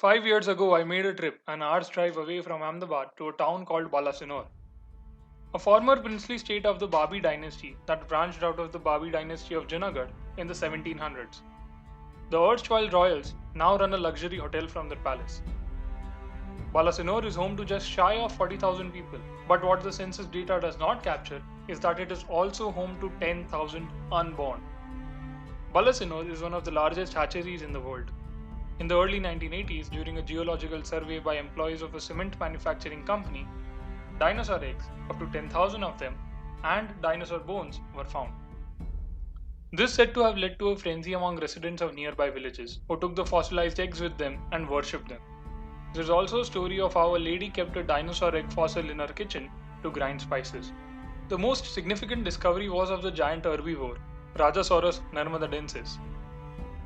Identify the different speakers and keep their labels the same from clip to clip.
Speaker 1: 5 years ago, I made a trip an hour's drive away from Ahmedabad to a town called Balasinore, a former princely state of the Babi dynasty that branched out of the Babi dynasty of Junagadh in the 1700s. The erstwhile royals now run a luxury hotel from their palace. Balasinore is home to just shy of 40,000 people, but what the census data does not capture is that it is also home to 10,000 unborn. Balasinore is one of the largest hatcheries in the world. In the early 1980s, during a geological survey by employees of a cement manufacturing company, dinosaur eggs, up to 10,000 of them, and dinosaur bones were found. This is said to have led to a frenzy among residents of nearby villages, who took the fossilized eggs with them and worshipped them. There is also a story of how a lady kept a dinosaur egg fossil in her kitchen to grind spices. The most significant discovery was of the giant herbivore, Rajasaurus narmadadensis.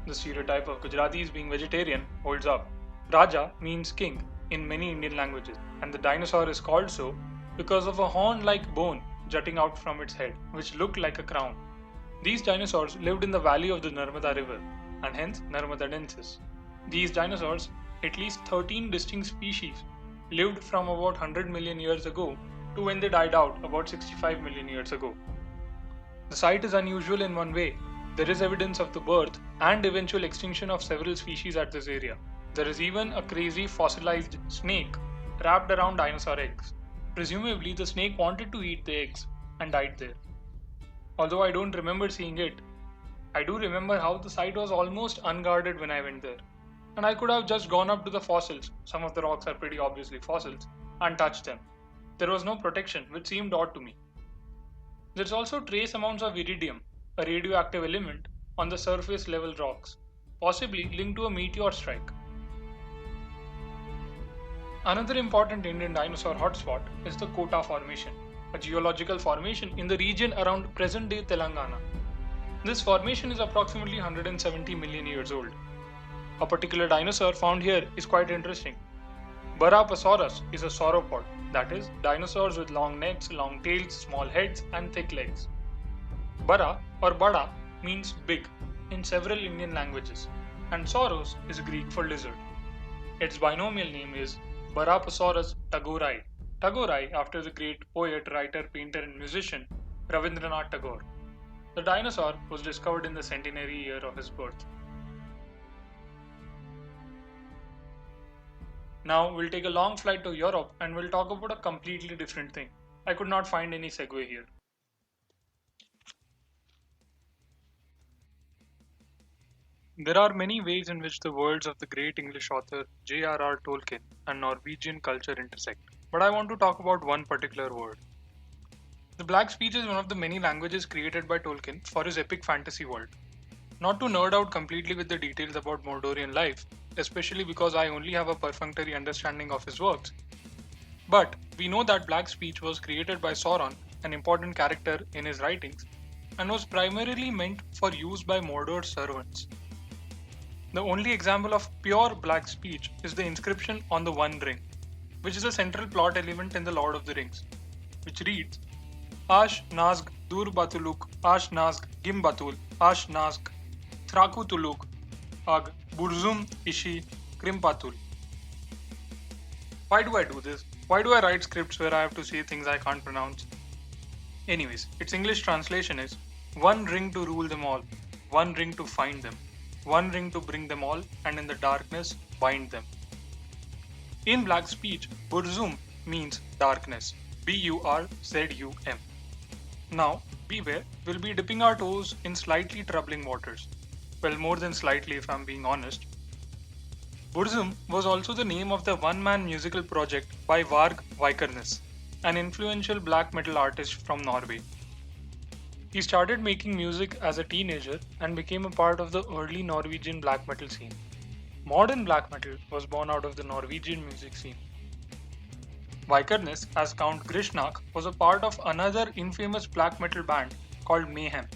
Speaker 1: The stereotype of Gujaratis being vegetarian holds up. Raja means king in many Indian languages, and the dinosaur is called so because of a horn-like bone jutting out from its head, which looked like a crown. These dinosaurs lived in the valley of the Narmada River, and hence narmadadensis. These dinosaurs, at least 13 distinct species, lived from about 100 million years ago to when they died out about 65 million years ago. The site is unusual in one way. There is evidence of the birth and eventual extinction of several species at this area. There is even a crazy fossilized snake wrapped around dinosaur eggs. Presumably, the snake wanted to eat the eggs and died there. Although I don't remember seeing it, I do remember how the site was almost unguarded when I went there. And I could have just gone up to the fossils, some of the rocks are pretty obviously fossils, and touched them. There was no protection, which seemed odd to me. There's also trace amounts of iridium, a radioactive element, on the surface level rocks, possibly linked to a meteor strike. Another important Indian dinosaur hotspot is the Kota Formation, a geological formation in the region around present-day Telangana. This formation is approximately 170 million years old. A particular dinosaur found here is quite interesting. Barapasaurus is a sauropod, that is, dinosaurs with long necks, long tails, small heads, and thick legs. Bara or Bada means big in several Indian languages, and Sauros is Greek for lizard. Its binomial name is Barapasaurus tagorai, Tagorai after the great poet, writer, painter, and musician Rabindranath Tagore. The dinosaur was discovered in the centenary year of his birth. Now we'll take a long flight to Europe and we'll talk about a completely different thing. I could not find any segue here. There are many ways in which the worlds of the great English author J.R.R. Tolkien and Norwegian culture intersect, but I want to talk about one particular word. The Black Speech is one of the many languages created by Tolkien for his epic fantasy world. Not to nerd out completely with the details about Mordorian life, especially because I only have a perfunctory understanding of his works, but we know that Black Speech was created by Sauron, an important character in his writings, and was primarily meant for use by Mordor's servants. The only example of pure Black Speech is the inscription on the One Ring, which is a central plot element in The Lord of the Rings, which reads Ash Nazg Dur Batuluk Ash Nazg Gim Batul Ash Nazg Thraku Tuluk Ag Burzum Ishi Krimpatul. Why do I do this? Why do I write scripts where I have to say things I can't pronounce? Anyways, its English translation is one ring to rule them all, one ring to find them, one ring to bring them all, and in the darkness bind them. In Black Speech, Burzum means darkness, B-U-R-Z-U-M. Now, beware, we'll be dipping our toes in slightly troubling waters. Well, more than slightly if I'm being honest. Burzum was also the name of the one-man musical project by Varg Vikernes, an influential black metal artist from Norway. He started making music as a teenager and became a part of the early Norwegian black metal scene. Modern black metal was born out of the Norwegian music scene. Vikernes, as Count Grishnak, was a part of another infamous black metal band called Mayhem.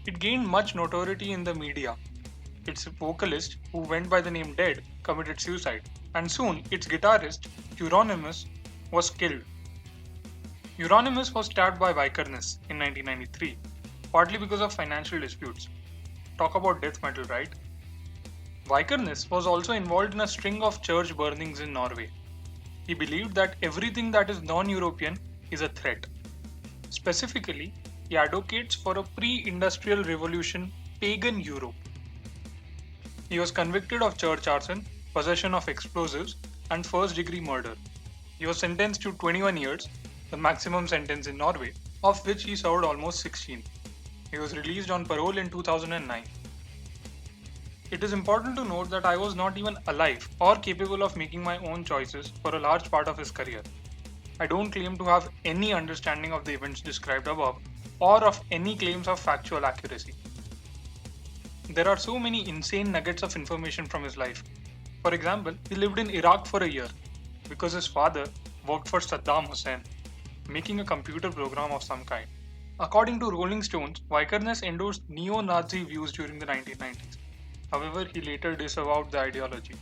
Speaker 1: It gained much notoriety in the media. Its vocalist, who went by the name Dead, committed suicide, and soon its guitarist, Euronymous, was killed. Euronymous was stabbed by Vikernes in 1993, partly because of financial disputes. Talk about death metal, right? Vikernes was also involved in a string of church burnings in Norway. He believed that everything that is non-European is a threat. Specifically, he advocates for a pre-industrial revolution pagan Europe. He was convicted of church arson, possession of explosives, and first-degree murder. He was sentenced to 21 years, the maximum sentence in Norway, of which he served almost 16. He was released on parole in 2009. It is important to note that I was not even alive or capable of making my own choices for a large part of his career. I don't claim to have any understanding of the events described above or of any claims of factual accuracy. There are so many insane nuggets of information from his life. For example, he lived in Iraq for a year because his father worked for Saddam Hussein, making a computer program of some kind. According to Rolling Stones, Vikernes endorsed neo-Nazi views during the 1990s. However, he later disavowed the ideology.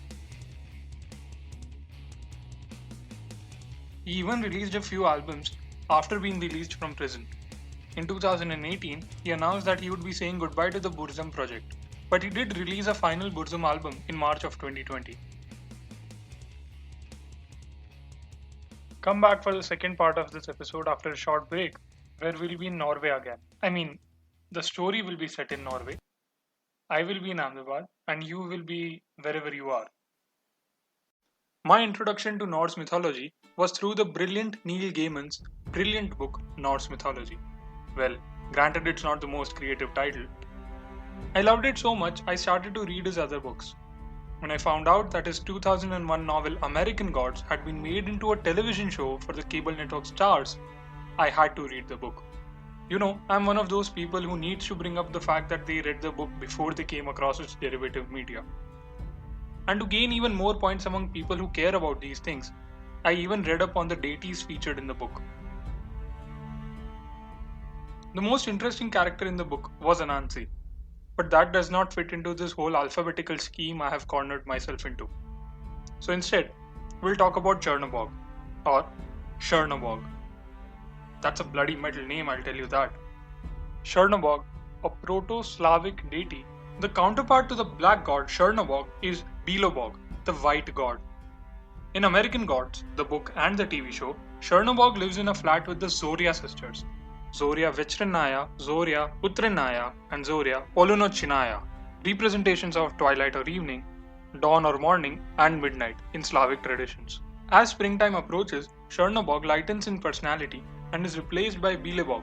Speaker 1: He even released a few albums after being released from prison. In 2018, he announced that he would be saying goodbye to the Burzum project, but he did release a final Burzum album in March of 2020. Come back for the second part of this episode after a short break, where we'll be in Norway again. The story will be set in Norway. I will be in Ahmedabad, and you will be wherever you are. My introduction to Norse mythology was through the brilliant Neil Gaiman's brilliant book, Norse Mythology. Well, granted it's not the most creative title. I loved it so much, I started to read his other books. When I found out that his 2001 novel American Gods had been made into a television show for the cable network Stars, I had to read the book. You know, I'm one of those people who needs to bring up the fact that they read the book before they came across its derivative media. And to gain even more points among people who care about these things, I even read up on the deities featured in the book. The most interesting character in the book was Anansi, but that does not fit into this whole alphabetical scheme I have cornered myself into. So instead, we'll talk about Chernobog, or Chernobog. That's a bloody metal name, I'll tell you that. Chernobog, a Proto-Slavic deity. The counterpart to the black god Chernobog is Belobog, the white god. In American Gods, the book and the TV show, Chernobog lives in a flat with the Zoria sisters, Zoria Vechranaya, Zoria Utranaya, and Zoria Polonochinaya, representations of twilight or evening, dawn or morning, and midnight in Slavic traditions. As springtime approaches, Chernobog lightens in personality and is replaced by Belobog,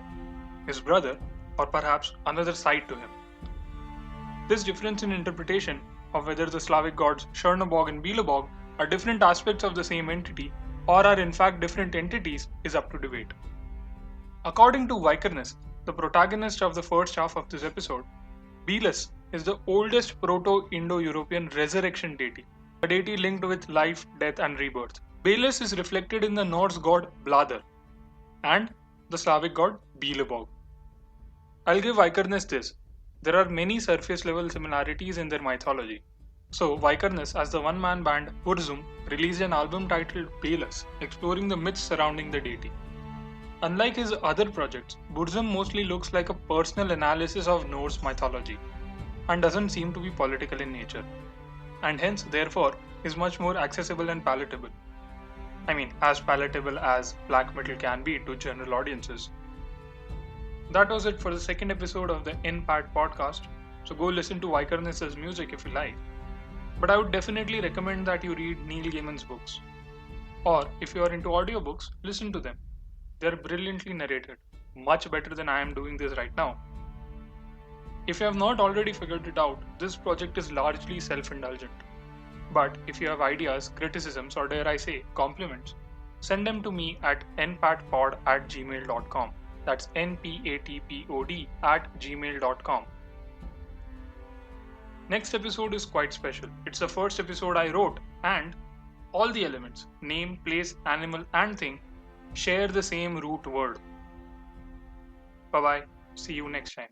Speaker 1: his brother, or perhaps another side to him. This difference in interpretation of whether the Slavic gods Chernobog and Belobog are different aspects of the same entity or are in fact different entities is up to debate. According to Vikernes, the protagonist of the first half of this episode, Belus is the oldest Proto-Indo-European resurrection deity, a deity linked with life, death and rebirth. Belus is reflected in the Norse god Bladr and the Slavic god Belobog. I'll give Vikernes this. There are many surface level similarities in their mythology. So Vikernes, as the one-man band Burzum, released an album titled Belus, exploring the myths surrounding the deity. Unlike his other projects, Burzum mostly looks like a personal analysis of Norse mythology and doesn't seem to be political in nature, and hence therefore is much more accessible and palatable. As palatable as black metal can be to general audiences. That was it for the second episode of the NPAT podcast, so go listen to Vikernes' music if you like. But I would definitely recommend that you read Neil Gaiman's books. Or if you are into audiobooks, listen to them. They are brilliantly narrated, much better than I am doing this right now. If you have not already figured it out, this project is largely self-indulgent. But if you have ideas, criticisms, or dare I say, compliments, send them to me at npatpod@gmail.com. That's npatpod@gmail.com. Next episode is quite special. It's the first episode I wrote, and all the elements, name, place, animal, and thing, share the same root word. Bye bye. See you next time.